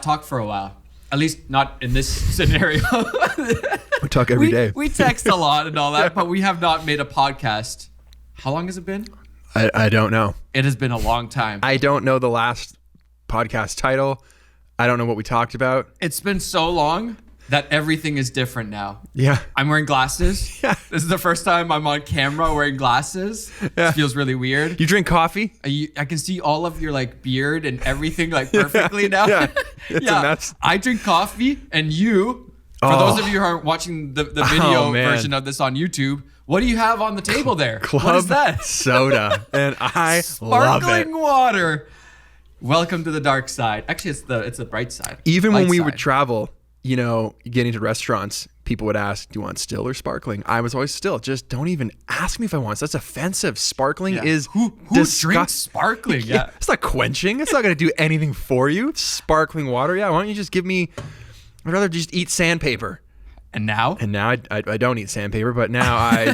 not talk for a while. At least not in this scenario. We talk every day. We text a lot and all that, but we have not made a podcast. How long has it been? I don't know. It has been a long time. I don't know the last podcast title. I don't know what we talked about. It's been so long that everything is different now. Yeah. I'm wearing glasses. Yeah. This is the first time I'm on camera wearing glasses. Yeah. It feels really weird. You drink coffee? I can see all of your like beard and everything like perfectly now. Yeah. It's a mess. I drink coffee, and you, for those of you who aren't watching the video version of this on YouTube, what do you have on the table there? Club what is that? soda. And I love it. Sparkling water. Welcome to the dark side. Actually, it's the bright side. Even when Light we side. would travel, you know, getting to restaurants, people would ask, do you want still or sparkling? I was always still. Just don't even ask me if I want. That's offensive. Sparkling is who drinks sparkling? Yeah. It's not quenching. It's not going to do anything for you. It's sparkling water. Yeah. Why don't you just give me, I'd rather just eat sandpaper. And now? And now I don't eat sandpaper, but now I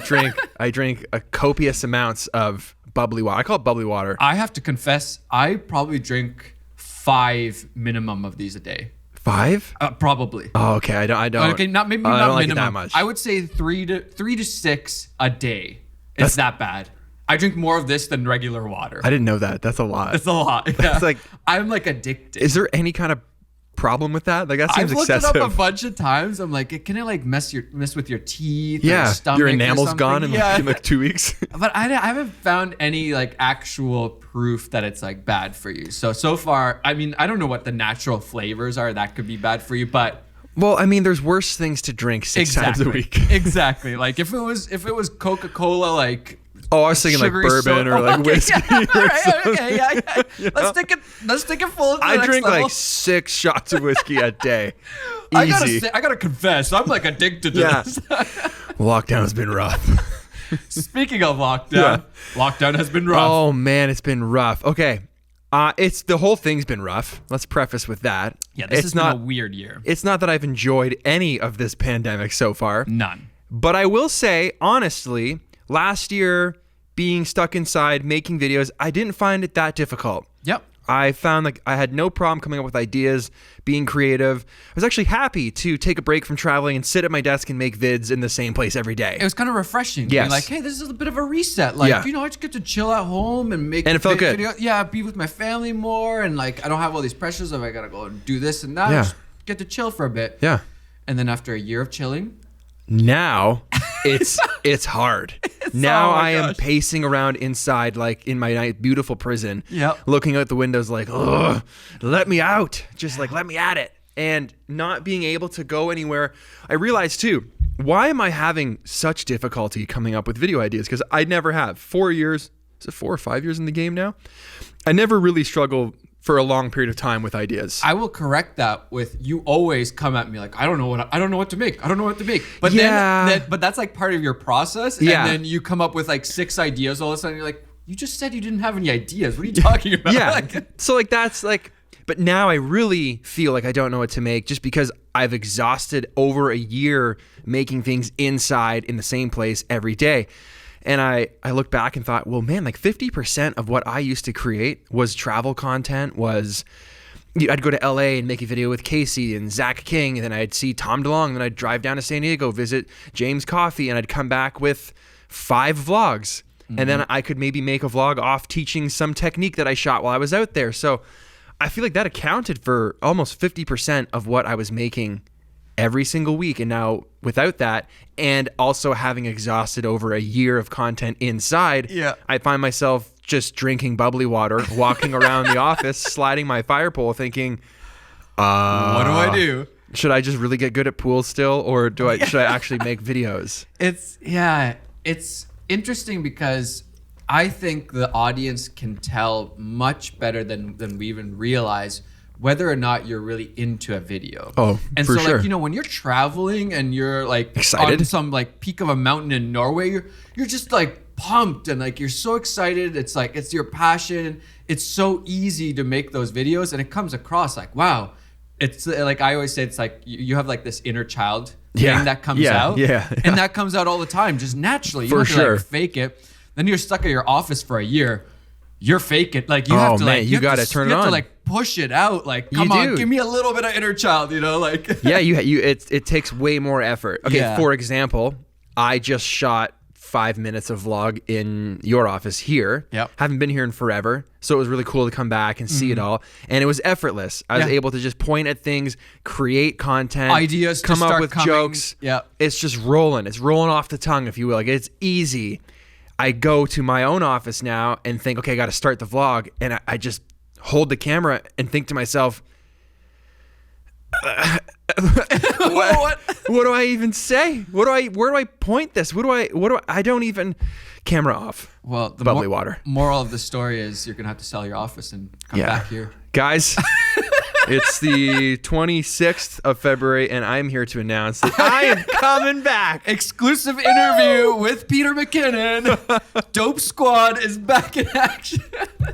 drink a copious amounts of bubbly water. I call it bubbly water. I have to confess, I probably drink 5 minimum of these a day. 5? Probably. Oh, okay. I don't. Okay, not I don't minimum. like it that much. I would say 3 to 6 a day. It's that bad. I drink more of this than regular water. I didn't know that. That's a lot. It's a lot. Yeah. It's like, I'm like addicted. is there any kind of problem with that? Like that seems I've looked excessive. it up a bunch of times. I'm like, can it like mess with your teeth? Or Yeah, your stomach your or enamel's something? gone in like 2 weeks. But I haven't found any like actual proof that it's like bad for you. So far, I mean, I don't know what the natural flavors are that could be bad for you, but Well, I mean, there's worse things to drink 6 times a week. Exactly. Like if it was Coca-Cola, like. Oh, I was thinking like Sugary bourbon soda. or like Okay, whiskey. yeah, or all right, something. okay, yeah. You Let's know? take it full. To the I next drink level. like 6 shots of whiskey a day. Easy. I gotta confess, I'm like addicted to Yeah. this. Lockdown's been rough. Speaking of lockdown, lockdown has been rough. Oh man, it's been rough. Okay. It's the whole thing's been rough. Let's preface with that. Yeah, this it's has not been a weird year. It's not that I've enjoyed any of this pandemic so far. None. But I will say, honestly, last year being stuck inside making videos, I didn't find it that difficult. Yep. I found like I had no problem coming up with ideas, being creative. I was actually happy to take a break from traveling and sit at my desk and make vids in the same place every day. It was kind of refreshing. Yes. Being like, hey, this is a bit of a reset. Like, Yeah. you know, I just get to chill at home and make And it felt good. videos. Yeah, be with my family more. And like, I don't have all these pressures of I got to go and do this and that. Yeah. I just get to chill for a bit. Yeah. And then after a year of chilling, Now it's hard. Now oh my I am gosh. pacing around inside like in my nice, beautiful prison. Yep. Looking out the windows like, ugh, let me out. Just like, let me at it. And not being able to go anywhere. I realized too, why am I having such difficulty coming up with video ideas? Because I never have. 4 years, is it 4 or 5 years in the game now? I never really struggle for a long period of time with ideas. I will correct that with you always come at me like I don't know what to make. I don't know what to make. But Yeah. then but that's like part of your process. Yeah. And then you come up with like 6 ideas all of a sudden. You're like, you just said you didn't have any ideas. What are you talking about? Yeah. Like, So like that's like, but now I really feel like I don't know what to make just because I've exhausted over a year making things inside in the same place every day. And I look back and thought, well, man, like 50% of what I used to create was travel content, I'd go to LA and make a video with Casey and Zach King, and then I'd see Tom DeLonge, and then I'd drive down to San Diego, visit James Coffey, and I'd come back with 5 vlogs. And then I could maybe make a vlog off teaching some technique that I shot while I was out there. So I feel like that accounted for almost 50% of what I was making every single week. And now without that, and also having exhausted over a year of content inside, Yeah. I find myself just drinking bubbly water, walking around the office, sliding my fire pole thinking, what do I do? should I just really get good at pool still? Or should I actually make videos? It's interesting because I think the audience can tell much better than we even realize whether or not you're really into a video. Oh, and for so sure. like, you know, when you're traveling and you're like Excited? on some like peak of a mountain in Norway, you're just like pumped and like you're so excited. It's like it's your passion. It's so easy to make those videos and it comes across like, wow. It's like I always say, it's like you have like this inner child thing that comes out. Yeah. And that comes out all the time, just naturally. You For don't have to sure. like fake it. Then you're stuck at your office for a year. you're faking. Like you have to man, like you got to turn it on. You have to like push it out. Like come on, give me a little bit of inner child. You know, like yeah, it takes way more effort. Okay, for example, I just shot 5 minutes of vlog in your office here. Yep. Haven't been here in forever, so it was really cool to come back and see it all. And it was effortless. I was able to just point at things, create content, ideas, come up with jokes. Yeah, it's just rolling. It's rolling off the tongue, if you will. Like it's easy. I go to my own office now and think, okay, I got to start the vlog, and I just hold the camera and think to myself, what do I even say? Where do I point this? I don't even camera off. Well, the bubbly water. Moral of the story is you're going to have to sell your office and come back here. Guys, it's the 26th of February and I'm here to announce that I am coming back. Exclusive interview with Peter McKinnon. Dope Squad is back in action.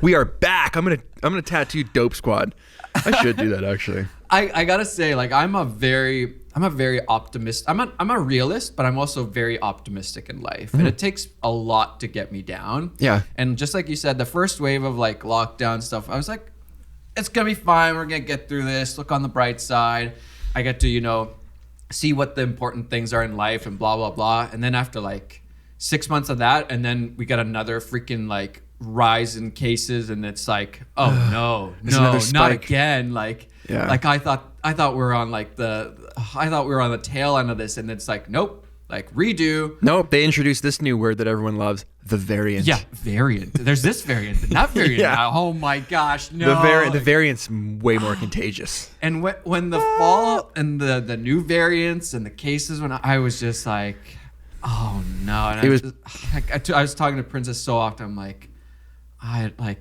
We are back. I'm going to tattoo Dope Squad. I should do that actually. I gotta say, like, I'm a very optimist. I'm a realist, but I'm also very optimistic in life, and it takes a lot to get me down. Yeah. And just like you said, the first wave of like lockdown stuff, I was like, it's gonna be fine. We're gonna get through this. Look on the bright side. I get to see what the important things are in life and blah blah blah. And then after like 6 months of that, and then we got another freaking like rise in cases, and it's like, oh no, not again. Like I thought we were on like the tail end of this, and it's like, nope, like redo. Nope, they introduced this new word that everyone loves, the variant. Yeah, variant. There's this variant and that variant now. Oh my gosh, no. The variant's way more contagious. And when the fall and the new variants and the cases, when I was just like, oh no. And I was talking to Princess so often, I'm like,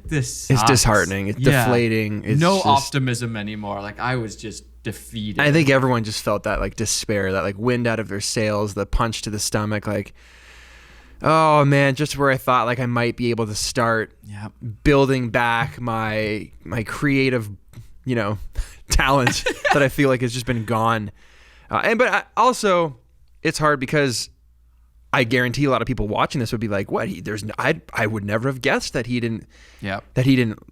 this sucks. It's disheartening. It's deflating. It's no optimism anymore. Like I was just defeated. I think everyone just felt that like despair, that like wind out of their sails, the punch to the stomach. Like, oh man, just where I thought like I might be able to start building back my creative, talent that I feel like has just been gone. But also, it's hard because I guarantee a lot of people watching this would be like, "What? I would never have guessed that he didn't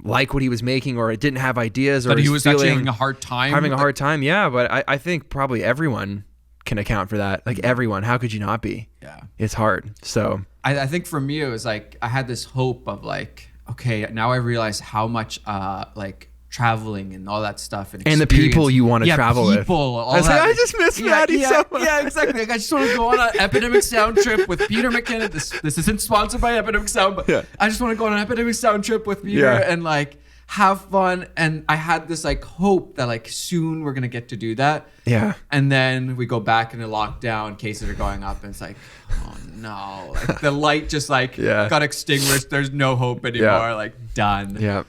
like what he was making, or it didn't have ideas, or he was actually having a hard time. Having a hard time, yeah. But I think probably everyone can account for that. Like everyone, how could you not be? Yeah, it's hard. So I think for me, it was like I had this hope of like, okay, now I realize how much like traveling and all that stuff and the people you want to travel with. I just miss Maddie so much. Yeah, exactly. Like I just want to go on an Epidemic Sound trip with Peter McKinnon. This isn't sponsored by Epidemic Sound, but I just want to go on an Epidemic Sound trip with Peter and like have fun. And I had this like hope that like soon we're gonna get to do that. Yeah. And then we go back into lockdown. Cases are going up, and it's like, oh no! Like the light just like got extinguished. There's no hope anymore. Yeah. Like done. Yeah.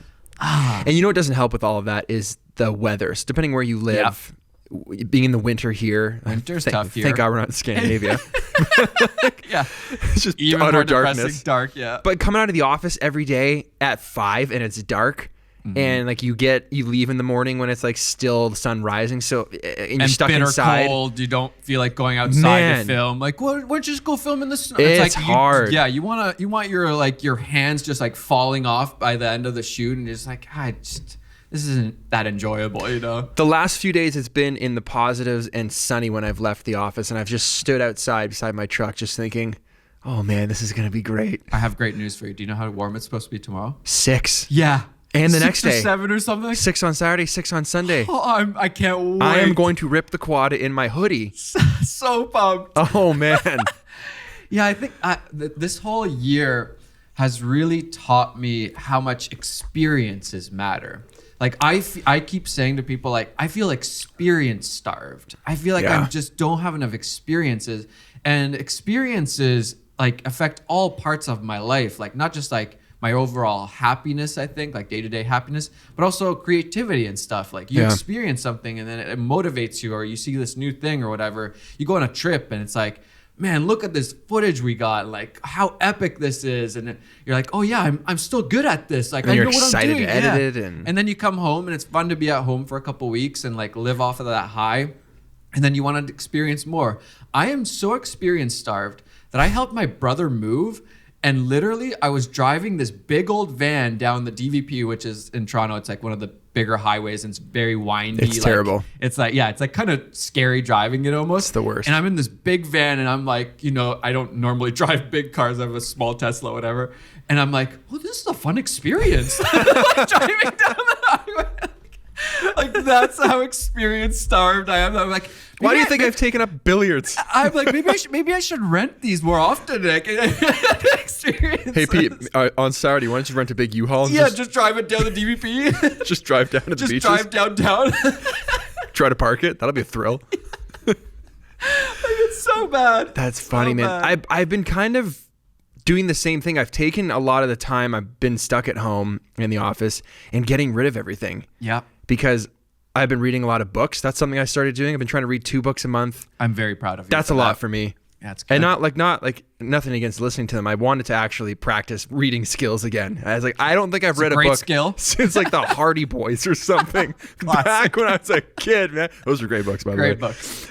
And you know what doesn't help with all of that is the weather. So depending where you live, being in the winter here. Winter's tough here. Thank God we're not in Scandinavia. Yeah. It's just even utter more darkness. Dark, yeah. But coming out of the office every day at 5 and it's dark, and like you leave in the morning when it's like still the sun rising, so and you're stuck inside. Cold, you don't feel like going outside to film. Like, why don't you just go film in the snow? It's like hard. You want your hands just like falling off by the end of the shoot, and just like, this isn't that enjoyable, The last few days it's been in the positives and sunny when I've left the office, and I've just stood outside beside my truck just thinking, oh man, this is gonna be great. I have great news for you. Do you know how warm it's supposed to be tomorrow? 6. Yeah. And the next day, 7 or something. 6 on Saturday, 6 on Sunday. Oh, I can't wait. I am going to rip the quad in my hoodie. So pumped. Oh man. Yeah, I think this whole year has really taught me how much experiences matter. Like I keep saying to people, like, I feel experience starved. I feel like I just don't have enough experiences, and experiences like affect all parts of my life. Like not just like my overall happiness, I think, like day-to-day happiness, but also creativity and stuff. Like you experience something and then it motivates you, or you see this new thing or whatever. You go on a trip and it's like, man, look at this footage we got. Like how epic this is. And you're like, oh yeah, I'm still good at this. Like I know what I'm doing. You're excited to edit it. And then you come home and it's fun to be at home for a couple weeks and like live off of that high. And then you want to experience more. I am so experience starved that I helped my brother move. And literally, I was driving this big old van down the DVP, which is in Toronto. It's like one of the bigger highways, and it's very windy. It's terrible. It's like, yeah, it's like kind of scary driving it almost. It's the worst. And I'm in this big van, and I'm like, you know, I don't normally drive big cars. I have a small Tesla, whatever. And I'm like, well, this is a fun experience. Like driving down the highway. Like that's how experience starved I am. I'm like, why do you think I've taken up billiards? I'm like, maybe I should rent these more often. Like, experience. Hey Pete, on Saturday, why don't you rent a big U-Haul? And just drive it down the DVP. Just drive down to the beaches. Just drive downtown. Try to park it. That'll be a thrill. Like, it's so bad. That's funny, man. I've been kind of doing the same thing. I've taken a lot of the time I've been stuck at home in the office and getting rid of everything. Yeah. Because I've been reading a lot of books. That's something I started doing. I've been trying to read 2 books a month. I'm very proud of you. That's a lot for me. That's good. And not like nothing against listening to them. I wanted to actually practice reading skills again. I was like, I don't think I've read a book skill. since like the Hardy Boys or something. Back when I was a kid, man. Those were great books, by the way. Great books.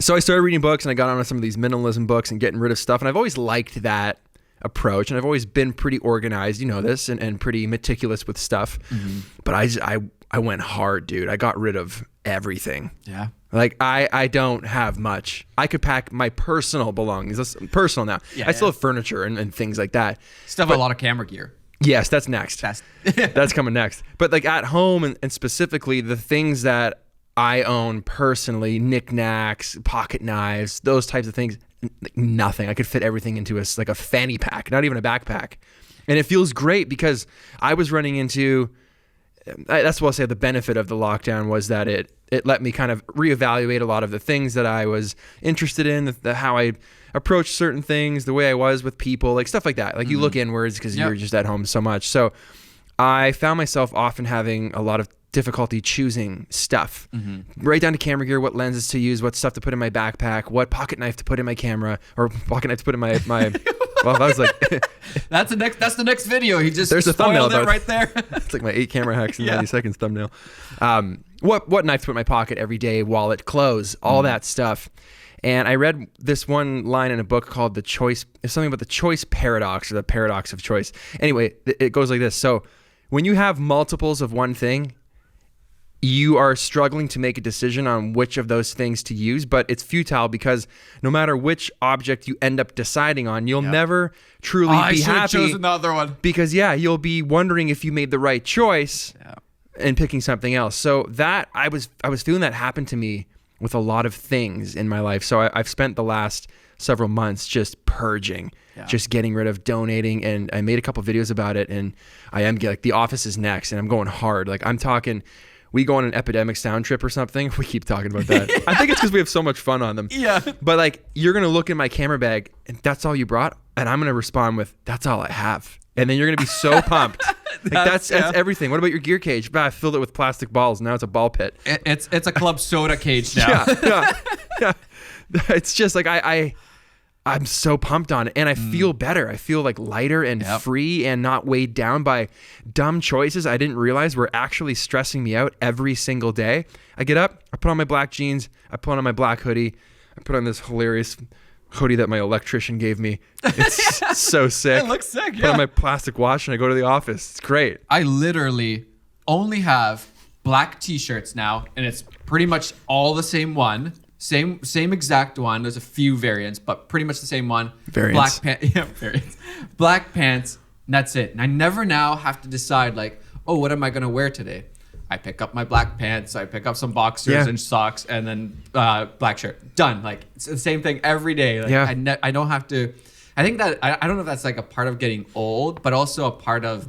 So I started reading books, and I got on some of these minimalism books and getting rid of stuff. And I've always liked that approach, and I've always been pretty organized, you know this, and pretty meticulous with stuff. Mm-hmm. But I went hard, dude. I got rid of everything. Yeah. Like I don't have much. I could pack my personal belongings. That's personal now. Yeah, I still have furniture and things like that. Still have a lot of camera gear. Yes, that's next. That's coming next. But like at home and specifically the things that I own personally, knickknacks, pocket knives, those types of things, nothing. I could fit everything into a fanny pack, not even a backpack. And it feels great because I was running into, that's what I'll say, the benefit of the lockdown was that it let me kind of reevaluate a lot of the things that I was interested in, how I approached certain things, the way I was with people, like stuff like that. Like you look inwards because you're just at home so much. So I found myself often having a lot of difficulty choosing stuff, right down to camera gear, what lenses to use, what stuff to put in my backpack, what pocket knife to put in my camera, or pocket knife to put in my well, I was like, that's the next video. He just there's a thumbnail right there. It's like my 8 camera hacks in 90 seconds thumbnail. What knife to put in my pocket every day, wallet, clothes, all that stuff. And I read this one line in a book called it's something about the choice paradox, or the paradox of choice. Anyway, it goes like this. So when you have multiples of one thing, you are struggling to make a decision on which of those things to use, but it's futile because no matter which object you end up deciding on, you'll never truly be happy. I should have chosen another one. Because you'll be wondering if you made the right choice and picking something else. So that I was feeling that happen to me with a lot of things in my life. So I've spent the last several months just purging, just getting rid of, donating, and I made a couple videos about it. And I am like, the office is next, and I'm going hard. Like I'm talking. We go on an Epidemic sound trip or something. We keep talking about that. I think it's because we have so much fun on them. Yeah. But like, you're going to look in my camera bag and that's all you brought. And I'm going to respond with, that's all I have. And then you're going to be so pumped. Like that's everything. What about your gear cage? I filled it with plastic balls. Now it's a ball pit. It's a club soda cage now. Yeah. It's just like, I'm so pumped on it, and I feel better. I feel like lighter and free and not weighed down by dumb choices I didn't realize were actually stressing me out every single day. I get up, I put on my black jeans, I put on my black hoodie, I put on this hilarious hoodie that my electrician gave me. It's so sick. It looks sick, Put on my plastic watch and I go to the office. It's great. I literally only have black t-shirts now, and it's pretty much all the same one. Same exact one. There's a few variants, but pretty much the same one. Variants. Variants. Black pants, and that's it. And I never now have to decide like, oh, what am I gonna wear today? I pick up my black pants, I pick up some boxers and socks, and then black shirt. Done. Like it's the same thing every day. Like, I don't have to. I think that I don't know if that's like a part of getting old, but also a part of.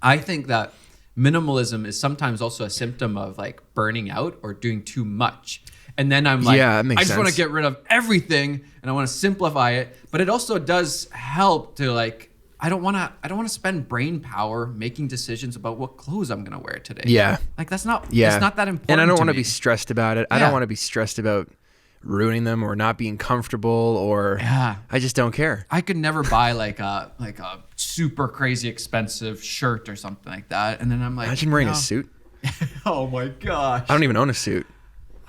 I think that minimalism is sometimes also a symptom of like burning out or doing too much. And then I'm like, I just want to get rid of everything and I want to simplify it. But it also does help to like, I don't want to spend brain power making decisions about what clothes I'm going to wear today. Yeah. Like it's not that important. And I don't want to be stressed about it. I don't want to be stressed about ruining them or not being comfortable or I just don't care. I could never buy like a super crazy expensive shirt or something like that. And then I'm like, imagine wearing a suit. Oh my gosh. I don't even own a suit.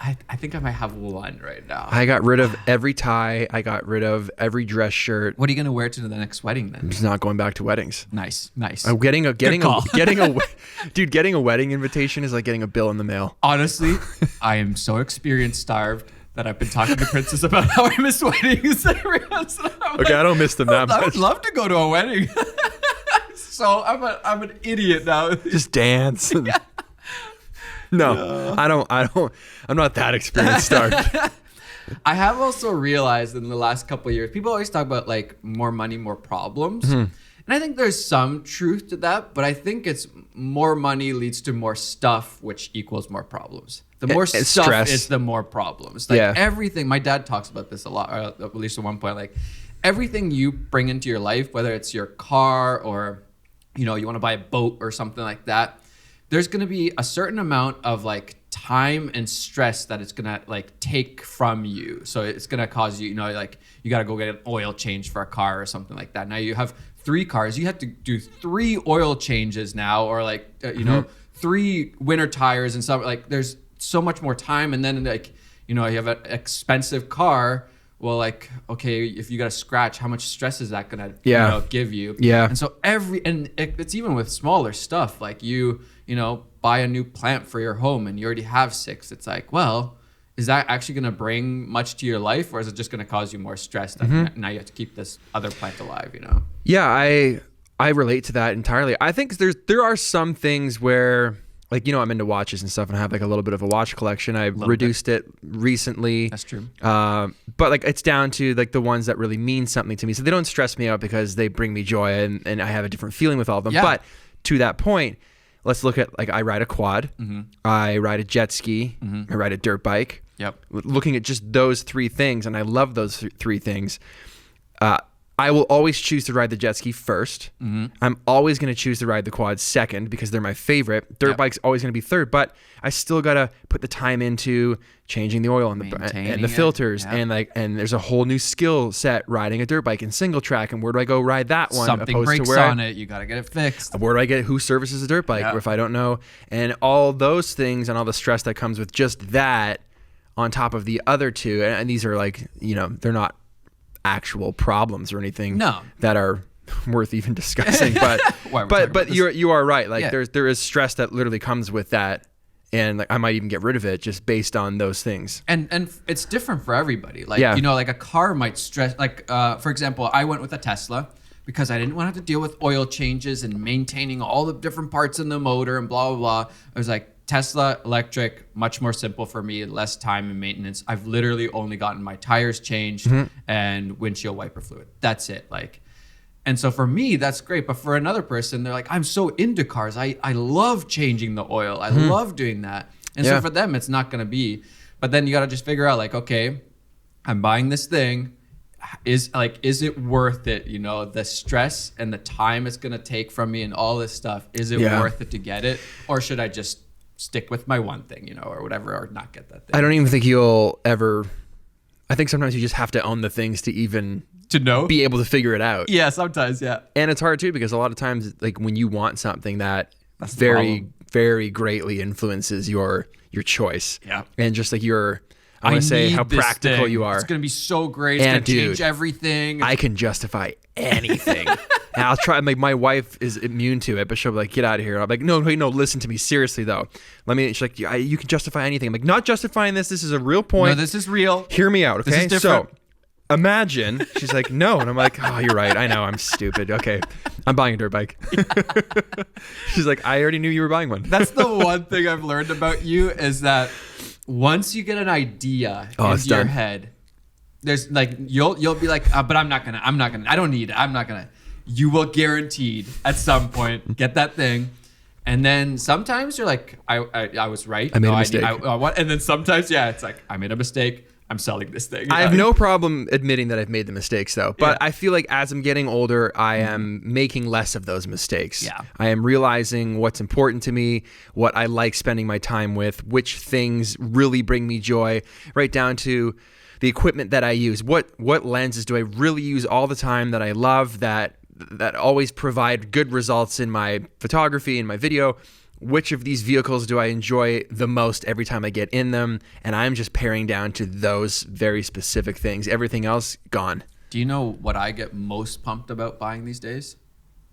I think I might have one right now. I got rid of every tie. I got rid of every dress shirt. What are you gonna wear to the next wedding then? I'm just not going back to weddings. Nice. I'm getting a dude, getting a wedding invitation is like getting a bill in the mail. Honestly, I am so experience starved that I've been talking to Princess about how I miss weddings. Okay, I don't miss them that much. I would love to go to a wedding. So I'm an idiot now. Just dance. Yeah. No, I don't. I'm not that experienced starved. I have also realized in the last couple of years, people always talk about like more money, more problems. And I think there's some truth to that, but I think it's more money leads to more stuff, which equals more problems. The more stuff stress. is the more problems. Like everything, my dad talks about this a lot, or at least at one point, like everything you bring into your life, whether it's your car or, you know, you want to buy a boat or something like that, there's going to be a certain amount of like time and stress that it's going to like take from you. So it's going to cause you, you know, like you got to go get an oil change for a car or something like that. Now you have 3 cars. You have to do 3 oil changes now, or like, you know, 3 winter tires and stuff. Like there's so much more time. And then like, you know, you have an expensive car. Well, like, okay, if you got a scratch, how much stress is that going to you know, give you? Yeah. And so it's even with smaller stuff, like you know, buy a new plant for your home and you already have 6. It's like, well, is that actually going to bring much to your life, or is it just going to cause you more stress that now you have to keep this other plant alive, you know? Yeah, I relate to that entirely. I think there are some things where, like, you know, I'm into watches and stuff, and I have like a little bit of a watch collection. I reduced it recently. That's true. But like it's down to like the ones that really mean something to me. So they don't stress me out because they bring me joy, and I have a different feeling with all of them. Yeah. But to that point, let's look at, like, I ride a quad, I ride a jet ski, I ride a dirt bike. Yep. Looking at just those 3 things, and I love those 3 things. I will always choose to ride the jet ski first. I'm always going to choose to ride the quad second because they're my favorite. Dirt bike's always going to be third, but I still got to put the time into changing the oil and the filters, and there's a whole new skill set riding a dirt bike in single track. And where do I go ride that one? Something breaks on it, you got to get it fixed. Where do I get who services a dirt bike? Or if I don't know, and all those things and all the stress that comes with just that on top of the other 2, and these are like, you know, they're not actual problems or anything that are worth even discussing, but you are right, like there is stress that literally comes with that, and like I might even get rid of it just based on those things, and it's different for everybody. Like you know, like a car might stress, like for example, I went with a Tesla because I didn't want to have to deal with oil changes and maintaining all the different parts in the motor and blah blah blah. I was like, Tesla electric, much more simple for me, less time and maintenance. I've literally only gotten my tires changed and windshield wiper fluid. That's it. Like, and so for me, that's great. But for another person, they're like, I'm so into cars. I love changing the oil. I love doing that. And so for them, it's not going to be. But then you got to just figure out, like, okay, I'm buying this thing. Is it worth it? You know, the stress and the time it's going to take from me and all this stuff. Is it worth it to get it? Or should I just stick with my one thing, you know, or whatever, or not get that thing? I don't even think you'll ever. I think sometimes you just have to own the things to even know, be able to figure it out. Yeah, sometimes, yeah. And it's hard too, because a lot of times, like when you want something, that's very, very greatly influences your choice. Yeah. And just like I want to say how practical you are. It's going to be so great. It's going to change everything. I can justify anything. And I'll try. Like, my wife is immune to it, but she'll be like, "Get out of here." I'm like, "No, listen to me seriously, though. She's like, "You can justify anything." I'm like, "Not justifying this. This is a real point. No, this is real. Hear me out, okay?" This is different. So, imagine. She's like, "No," and I'm like, "Oh, you're right. I know. I'm stupid. Okay, I'm buying a dirt bike." She's like, "I already knew you were buying one." That's the one thing I've learned about you is that once you get an idea into your head, there's like you'll be like, but I'm not gonna. I don't need it. I'm not gonna. You will guaranteed at some point get that thing, and then sometimes you're like, I was right. I made a mistake. And then sometimes, it's like, I made a mistake. I'm selling this thing. I have no problem admitting that I've made the mistakes, though. But I feel like as I'm getting older, I am making less of those mistakes. Yeah. I am realizing what's important to me, what I like spending my time with, which things really bring me joy, right down to the equipment that I use. What lenses do I really use all the time that I love, that always provide good results in my photography and my video? which of these vehicles do I enjoy the most every time I get in them, and I'm just paring down to those very specific things. Everything else gone. Do you know what I get most pumped about buying these days?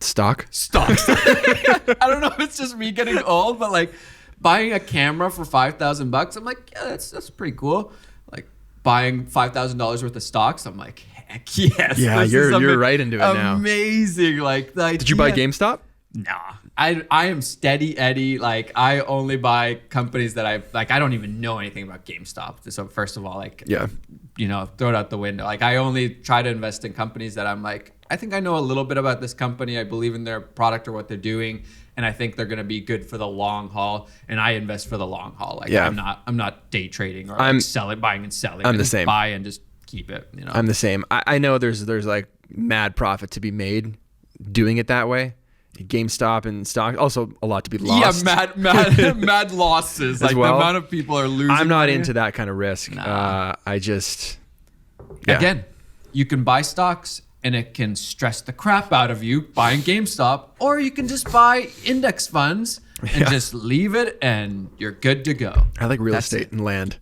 Stocks. I don't know if it's just me getting old, but like buying a camera for $5,000, I'm like, yeah, that's pretty cool. Like buying $5,000 worth of stocks, I'm like, heck yes. Yeah, you're right into it now. Amazing. Like the idea. Did you buy GameStop? Nah. I am steady Eddie. Like I only buy companies that I don't even know anything about GameStop. So first of all, like, yeah, throw it out the window. Like I only try to invest in companies that I'm like, I think I know a little bit about this company. I believe in their product or what they're doing, and I think they're going to be good for the long haul. And I invest for the long haul. Like I'm not day trading or like buying and selling. I'm the same. Buy and just keep it. I'm the same. I know there's like mad profit to be made doing it that way. GameStop and stock, also a lot to be lost. Yeah, mad losses. Like well. The amount of people are losing. I'm not money. into that kind of risk. Nah. Again, you can buy stocks and it can stress the crap out of you buying GameStop, or you can just buy index funds and just leave it and you're good to go. I like real estate and land.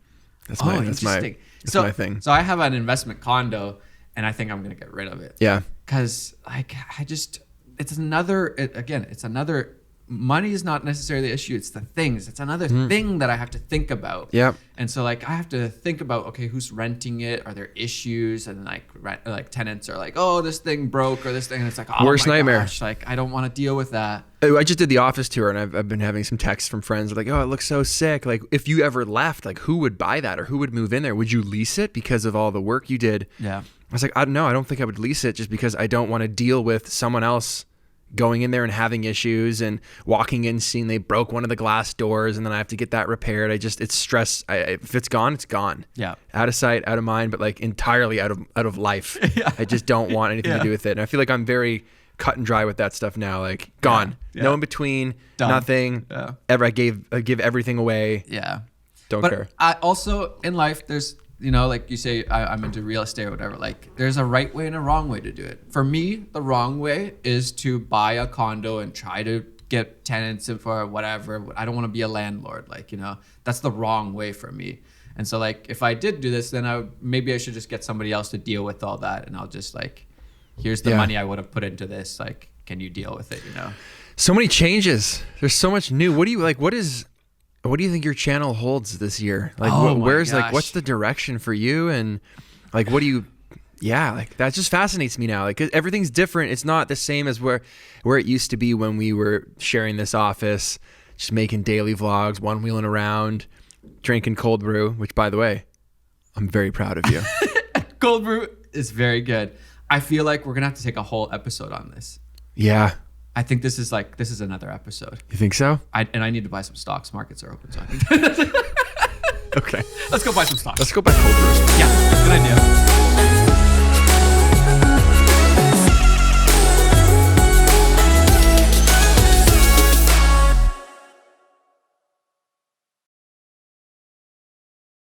That's my thing. So I have an investment condo and I think I'm going to get rid of it. Yeah. Cause like it's another money is not necessarily the issue. It's the things. It's another thing that I have to think about. Yeah. And so like I have to think about, okay, who's renting it? Are there issues? And like tenants are like, oh, this thing broke or this thing. And it's like, oh worst my nightmare. gosh, like I don't want to deal with that. I just did the office tour and I've been having some texts from friends like, oh, it looks so sick. Like if you ever left, like who would buy that or who would move in there? Would you lease it because of all the work you did? Yeah. I was like, I don't think I would lease it just because I don't want to deal with someone else going in there and having issues and walking in, seeing they broke one of the glass doors and then I have to get that repaired. It's stress. If it's gone, it's gone. Yeah. Out of sight, out of mind, but like entirely out of life. Yeah. I just don't want anything to do with it. And I feel like I'm very cut and dry with that stuff now. Like gone. Yeah. No in between. Done. Nothing. Yeah. I give everything away. Yeah. Don't care. I also in life there's like you say, I'm into real estate or whatever. Like, there's a right way and a wrong way to do it. For me, the wrong way is to buy a condo and try to get tenants in for whatever. I don't want to be a landlord. Like, that's the wrong way for me. And so, like, if I did do this, then maybe I should just get somebody else to deal with all that. And I'll just, like, here's the money I would have put into this. Like, can you deal with it, So many changes. There's so much new. What do you think your channel holds this year? Like, what's the direction for you? And like, that just fascinates me now. Like, 'cause everything's different. It's not the same as where it used to be when we were sharing this office, just making daily vlogs, one wheeling around, drinking cold brew, which by the way, I'm very proud of you. Cold brew is very good. I feel like we're going to have to take a whole episode on this. Yeah. I think this is another episode. You think so? I need to buy some stocks. Markets are open. So okay. Let's go buy some stocks. Let's go buy cold brews. Yeah, good idea.